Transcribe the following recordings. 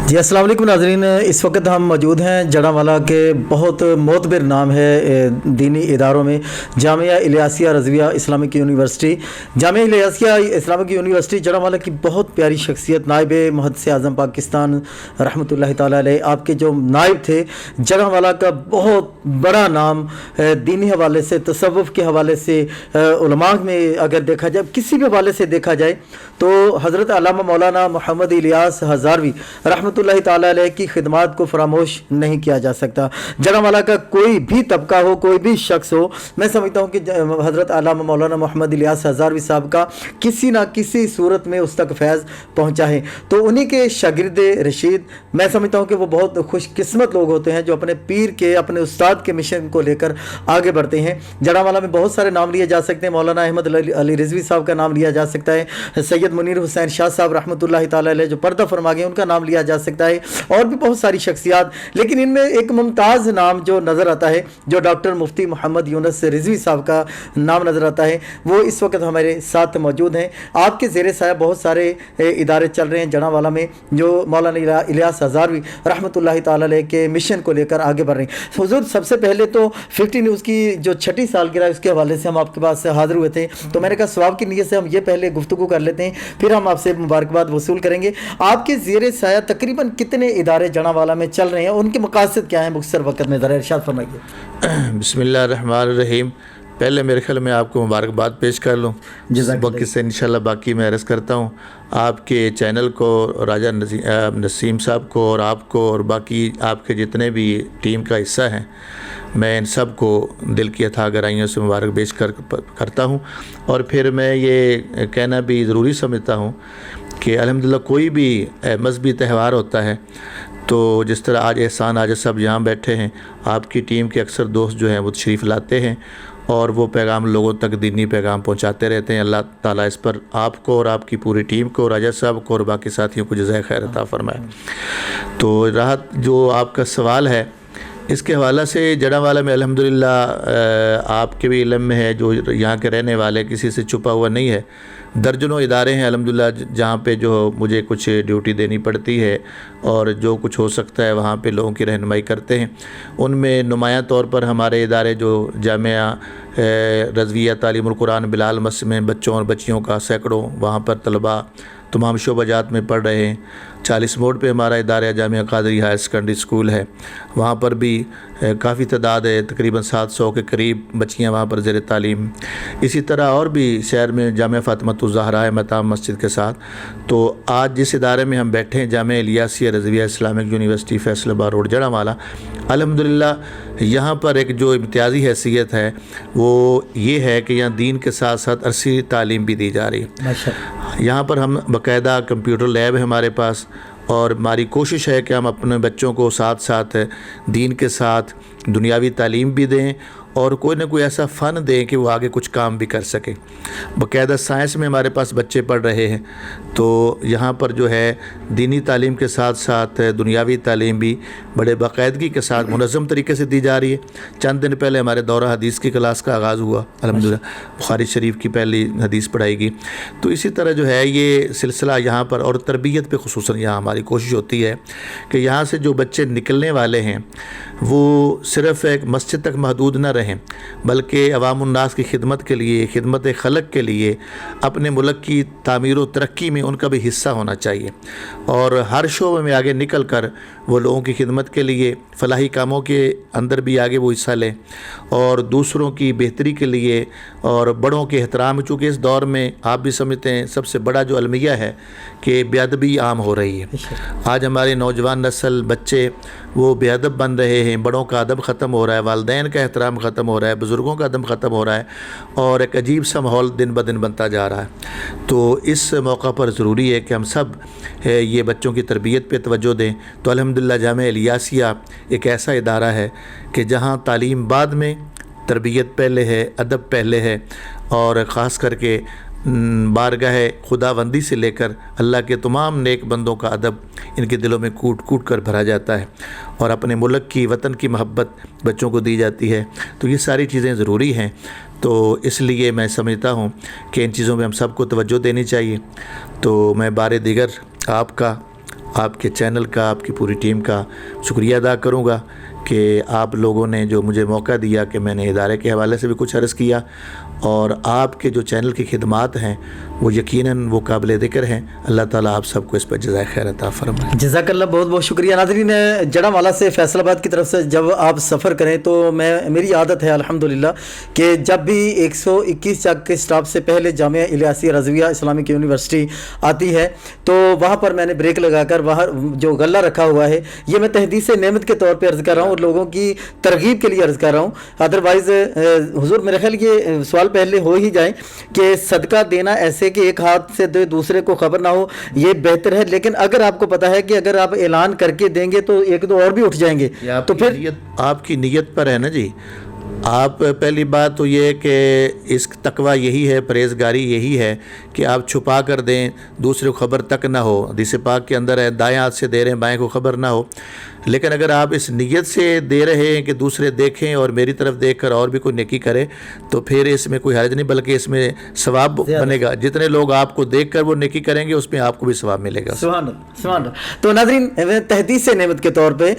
جی السلام علیکم ناظرین، اس وقت ہم موجود ہیں جڑاوالا کے بہت معتبر نام ہے دینی اداروں میں جامعہ الیاسیہ رضویہ اسلامک یونیورسٹی۔ جامعہ الیاسیہ اسلامک یونیورسٹی جڑاوالا کی بہت پیاری شخصیت نائب محدث اعظم پاکستان رحمۃ اللہ تعالیٰ علیہ، آپ کے جو نائب تھے، جڑاوالا کا بہت بڑا نام دینی حوالے سے، تصوف کے حوالے سے، علماء میں اگر دیکھا جائے، کسی بھی حوالے سے دیکھا جائے تو حضرت علامہ مولانا محمد الیاس ہزاروی رحمۃ اللہ تعالیٰ علیہ کی خدمات کو فراموش نہیں کیا جا سکتا۔ جڑاوالا کا کوئی بھی طبقہ ہو، کوئی بھی شخص ہو، میں سمجھتا ہوں کہ حضرت علامہ مولانا محمد الیاس ہزاروی صاحب کا کسی نہ کسی صورت میں اس تک فیض پہنچا ہے۔ تو انہی کے شاگرد رشید، میں سمجھتا ہوں کہ وہ بہت خوش قسمت لوگ ہوتے ہیں جو اپنے پیر کے، اپنے استاد کے مشن کو لے کر آگے بڑھتے ہیں۔ جڑاوالا میں بہت سارے نام لیے جا سکتے ہیں، مولانا احمد علی رضوی صاحب کا نام لیا جا سکتا ہے، سید منیر حسین شاہ صاحب رحمۃ اللہ تعالیٰ علیہ جو پردہ فرما گئے ان کا نام لیا جا سکتا ہے، اور بھی بہت ساری شخصیات۔ لیکن ان میں ایک ممتاز نام جو نظر آتا ہے، جو ڈاکٹر مفتی محمد یونس رضوی صاحب کا نام نظر آتا ہے، وہ اس وقت ہمارے ساتھ موجود ہیں۔ آپ کے زیر سایہ بہت سارے ادارے چل رہے ہیں جڑاوالا میں، جو مولانا الیاس ہزاروی رحمۃ اللہ تعالیٰ علیہ کے مشن کو لے کر آگے بڑھ رہے ہیں۔ حضور، سب سے پہلے تو 50 نیوز کی جو 6ٹی سالگرہ اس کے حوالے سے ہم آپ کے پاس حاضر ہوئے تھے، تو میں نے کہا ثواب کی نیت سے ہم یہ پہلے گفتگو کر لیتے ہیں، پھر ہم آپ سے مبارکباد وصول کریں گے۔ آپ کے زیر سایہ تقریباً کتنے ادارے جڑاوالا میں چل رہے ہیں، ان کے مقاصد کیا ہیں؟ مختصر وقت میں ذرا ارشاد فرمائیے۔ بسم اللہ الرحمن الرحیم۔ پہلے میرے خیال میں آپ کو مبارکباد پیش کر لوں، وقت سے انشاءاللہ باقی میں عرض کرتا ہوں۔ آپ کے چینل کو، راجہ نسیم صاحب کو، اور آپ کو، اور باقی آپ کے جتنے بھی ٹیم کا حصہ ہیں، میں ان سب کو دل کی عطا گرائیوں سے مبارک پیش کرتا ہوں۔ اور پھر میں یہ کہنا بھی ضروری سمجھتا ہوں کہ الحمدللہ کوئی بھی مذہبی تہوار ہوتا ہے تو جس طرح آج احسان آج سب یہاں بیٹھے ہیں، آپ کی ٹیم کے اکثر دوست جو ہیں وہ تشریف لاتے ہیں اور وہ پیغام لوگوں تک دینی پیغام پہنچاتے رہتے ہیں۔ اللہ تعالیٰ اس پر آپ کو اور آپ کی پوری ٹیم کو، راجہ صاحب کو اور باقی ساتھیوں کو جزائے خیر عطا فرمائے۔ تو رہا جو آپ کا سوال ہے، اس کے حوالہ سے جڑاوالا میں الحمدللہ آپ کے بھی علم میں ہے، جو یہاں کے رہنے والے، کسی سے چھپا ہوا نہیں ہے، درجنوں ادارے ہیں الحمدللہ جہاں پہ جو مجھے کچھ ڈیوٹی دینی پڑتی ہے اور جو کچھ ہو سکتا ہے وہاں پہ لوگوں کی رہنمائی کرتے ہیں۔ ان میں نمایاں طور پر ہمارے ادارے جو جامعہ رضویہ تعلیم القرآن بلال مسجد میں بچوں اور بچیوں کا سینکڑوں وہاں پر طلباء تمام شعبہ جات میں پڑھ رہے ہیں۔ 40 موڑ پہ ہمارا ادارہ جامعہ قادری ہائر سیکنڈری اسکول ہے، وہاں پر بھی کافی تعداد ہے، تقریباً 700 کے قریب بچیاں وہاں پر زیر تعلیم۔ اسی طرح اور بھی شہر میں جامعہ فاطمۃ الزہرا مطام مسجد کے ساتھ۔ تو آج جس ادارے میں ہم بیٹھے ہیں، جامعہ الیاسیہ رضویہ اسلامک یونیورسٹی فیصل آباد روڈ جڑاوالا، الحمدللہ یہاں پر ایک جو امتیازی حیثیت ہے وہ یہ ہے کہ یہاں دین کے ساتھ ساتھ عرصی تعلیم بھی دی جا رہی ہے۔ یہاں پر ہم باقاعدہ کمپیوٹر لیب ہے ہمارے پاس، اور ہماری کوشش ہے کہ ہم اپنے بچوں کو ساتھ ساتھ دین کے ساتھ دنیاوی تعلیم بھی دیں اور کوئی نہ کوئی ایسا فن دیں کہ وہ آگے کچھ کام بھی کر سکیں۔ باقاعدہ سائنس میں ہمارے پاس بچے پڑھ رہے ہیں، تو یہاں پر جو ہے دینی تعلیم کے ساتھ ساتھ دنیاوی تعلیم بھی بڑے باقاعدگی کے ساتھ منظم طریقے سے دی جا رہی ہے۔ چند دن پہلے ہمارے دورہ حدیث کی کلاس کا آغاز ہوا، الحمدللہ بخاری شریف کی پہلی حدیث پڑھائی گئی۔ تو اسی طرح جو ہے یہ سلسلہ یہاں پر، اور تربیت پہ خصوصاً یہاں ہماری کوشش ہوتی ہے کہ یہاں سے جو بچے نکلنے والے ہیں وہ صرف ایک مسجد تک محدود نہ رہیں، بلکہ عوام الناس کی خدمت کے لیے، خدمت خلق کے لیے، اپنے ملک کی تعمیر و ترقی میں ان کا بھی حصہ ہونا چاہیے، اور ہر شعبے میں آگے نکل کر وہ لوگوں کی خدمت کے لیے، فلاحی کاموں کے اندر بھی آگے وہ حصہ لیں، اور دوسروں کی بہتری کے لیے اور بڑوں کے احترام، چونکہ اس دور میں آپ بھی سمجھتے ہیں سب سے بڑا جو المیہ ہے کہ بے ادبی عام ہو رہی ہے۔ آج ہماری نوجوان نسل، بچے وہ بے ادب بن رہے ہیں، بڑوں کا ادب ختم ہو رہا ہے، والدین کا احترام ختم ہو رہا ہے، بزرگوں کا ادب ختم ہو رہا ہے، اور ایک عجیب سا ماحول دن بدن بنتا جا رہا ہے۔ تو اس موقع پر ضروری ہے کہ ہم سب یہ بچوں کی تربیت پہ توجہ دیں۔ تو الحمدللہ جامعہ الیاسیہ ایک ایسا ادارہ ہے کہ جہاں تعلیم بعد میں، تربیت پہلے ہے، ادب پہلے ہے، اور خاص کر کے بارگاہ خداوندی سے لے کر اللہ کے تمام نیک بندوں کا ادب ان کے دلوں میں کوٹ کوٹ کر بھرا جاتا ہے، اور اپنے ملک کی، وطن کی محبت بچوں کو دی جاتی ہے۔ تو یہ ساری چیزیں ضروری ہیں، تو اس لیے میں سمجھتا ہوں کہ ان چیزوں میں ہم سب کو توجہ دینی چاہیے۔ تو میں بار دیگر آپ کا، آپ کے چینل کا، آپ کی پوری ٹیم کا شکریہ ادا کروں گا کہ آپ لوگوں نے جو مجھے موقع دیا کہ میں نے ادارے کے حوالے سے بھی کچھ عرض کیا، اور آپ کے جو چینل کی خدمات ہیں وہ یقیناً وہ قابل ذکر ہیں. اللہ تعالیٰ آپ سب کو اس پر جزائے خیر عطا فرمائے. جزاک اللہ، بہت بہت شکریہ. ناظرین، جڑا والا سے فیصل آباد کی طرف سے جب آپ سفر کریں تو میری عادت ہے الحمدللہ کہ جب بھی 121 چک کے سٹاپ سے پہلے جامعہ الیاسی رضویہ اسلامک یونیورسٹی آتی ہے تو وہاں پر میں نے بریک لگا کر وہاں جو غلہ رکھا ہوا ہے یہ میں تحدیث نعمت کے طور پہ عرض کر رہا ہوں اور لوگوں کی ترغیب کے لیے عرض کر رہا ہوں. ادروائز حضور میرے خیال یہ سوال پہلے ہو ہی جائیں کہ صدقہ دینا ایسے کہ ایک ہاتھ سے دے دوسرے کو خبر نہ ہو، یہ بہتر ہے. لیکن اگر آپ کو پتا ہے کہ اگر آپ اعلان کر کے دیں گے تو ایک دو اور بھی اٹھ جائیں گے تو پھر آپ کی نیت پر ہے نا جی. آپ پہلی بات تو یہ ہے کہ اس تقویٰ یہی ہے، پرہیزگاری یہی ہے کہ آپ چھپا کر دیں، دوسرے کو خبر تک نہ ہو. حدیث پاک کے اندر ہے دائیں ہاتھ سے دے رہے ہیں بائیں کو خبر نہ ہو. لیکن اگر آپ اس نیت سے دے رہے ہیں کہ دوسرے دیکھیں اور میری طرف دیکھ کر اور بھی کوئی نیکی کرے تو پھر اس میں کوئی حرج نہیں، بلکہ اس میں ثواب بنے گا. جتنے لوگ آپ کو دیکھ کر وہ نیکی کریں گے اس میں آپ کو بھی ثواب ملے گا. سبحان اللہ، سبحان اللہ. تو ناظرین، میں تحدیث نعمت کے طور پہ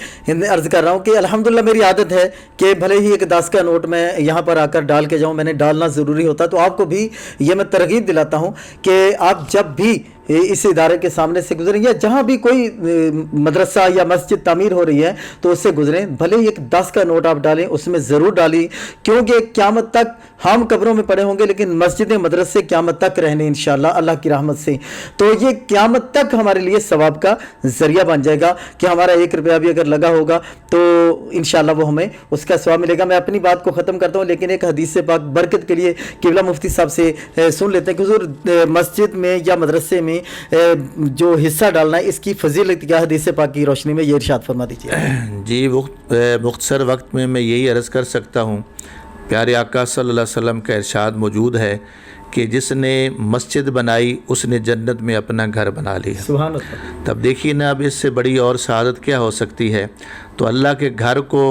عرض کر رہا ہوں کہ الحمدللہ میری عادت ہے کہ بھلے ہی ایک 10 کا نوٹ میں یہاں پر آ کر ڈال کے جاؤں، میں نے ڈالنا ضروری ہوتا. تو آپ کو بھی یہ میں ترغیب دلاتا ہوں کہ آپ جب بھی اس ادارے کے سامنے سے گزریں یا جہاں بھی کوئی مدرسہ یا مسجد تعمیر ہو رہی ہے تو اس سے گزریں، بھلے ہی ایک 10 کا نوٹ آپ ڈالیں، اس میں ضرور ڈالیں، کیونکہ قیامت تک ہم قبروں میں پڑے ہوں گے لیکن مسجدیں مدرسے قیامت تک رہنے انشاءاللہ اللہ کی رحمت سے. تو یہ قیامت تک ہمارے لیے ثواب کا ذریعہ بن جائے گا کہ ہمارا 1 روپیہ بھی اگر لگا ہوگا تو انشاءاللہ وہ ہمیں اس کا ثواب ملے گا. میں اپنی بات کو ختم کرتا ہوں لیکن ایک حدیث پاک برکت کے لیے قبلہ مفتی صاحب سے سن لیتے ہیں کہ حضور مسجد میں یا مدرسے میں جو حصہ ڈالنا ہے اس کی فضیلت کیا حدیث پاک کی روشنی میں، یہ ارشاد فرما دیجیے. جی مختصر وقت میں یہی عرض کر سکتا ہوں، پیارے آقا صلی اللہ علیہ وسلم کا ارشاد موجود ہے کہ جس نے مسجد بنائی اس نے جنت میں اپنا گھر بنا لیا. سبحان اللہ. تب دیکھیے نا اب اس سے بڑی اور سعادت کیا ہو سکتی ہے. تو اللہ کے گھر کو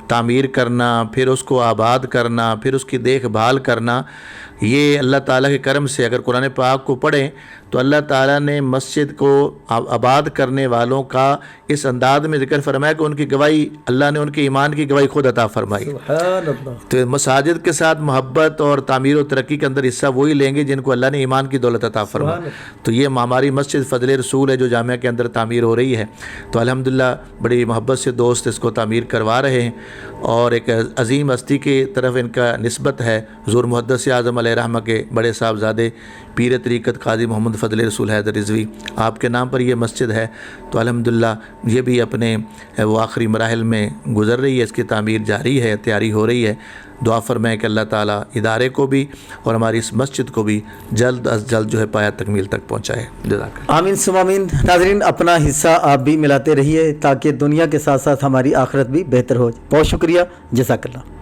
تعمیر کرنا، پھر اس کو آباد کرنا، پھر اس کی دیکھ بھال کرنا، یہ اللہ تعالیٰ کے کرم سے اگر قرآن پاک کو پڑھیں تو اللہ تعالیٰ نے مسجد کو آباد کرنے والوں کا اس انداز میں ذکر فرمایا کہ ان کی گواہی، اللہ نے ان کے ایمان کی گواہی خود عطا فرمائی. سبحان اللہ. تو مساجد کے ساتھ محبت اور تعمیر و ترقی کے اندر حصہ وہی لیں گے جن کو اللہ نے ایمان کی دولت عطا فرمائی. تو یہ ہماری مسجد فضل رسول ہے جو جامعہ کے اندر تعمیر ہو رہی ہے. تو الحمدللہ بڑی محبت سے دوست اس کو تعمیر کروا رہے ہیں اور ایک عظیم ہستی کی طرف ان کا نسبت ہے. حضور محدث اعظم علیہ رحمہ کے بڑے صاحبزادے پیر طریقت قاضی محمد فضل رسول حیدر رضوی، آپ کے نام پر یہ مسجد ہے. تو الحمدللہ یہ بھی اپنے وہ آخری مراحل میں گزر رہی ہے، اس کی تعمیر جاری ہے، تیاری ہو رہی ہے. دعا فرمائیں کہ اللہ تعالیٰ ادارے کو بھی اور ہماری اس مسجد کو بھی جلد از جلد جو ہے پایہ تکمیل تک پہنچائے. جزاک اللہ. آمین ثم آمین. ناظرین، اپنا حصہ آپ بھی ملاتے رہیے تاکہ دنیا کے ساتھ ساتھ ہماری آخرت بھی بہتر ہو. بہت شکریہ. جزاک اللہ.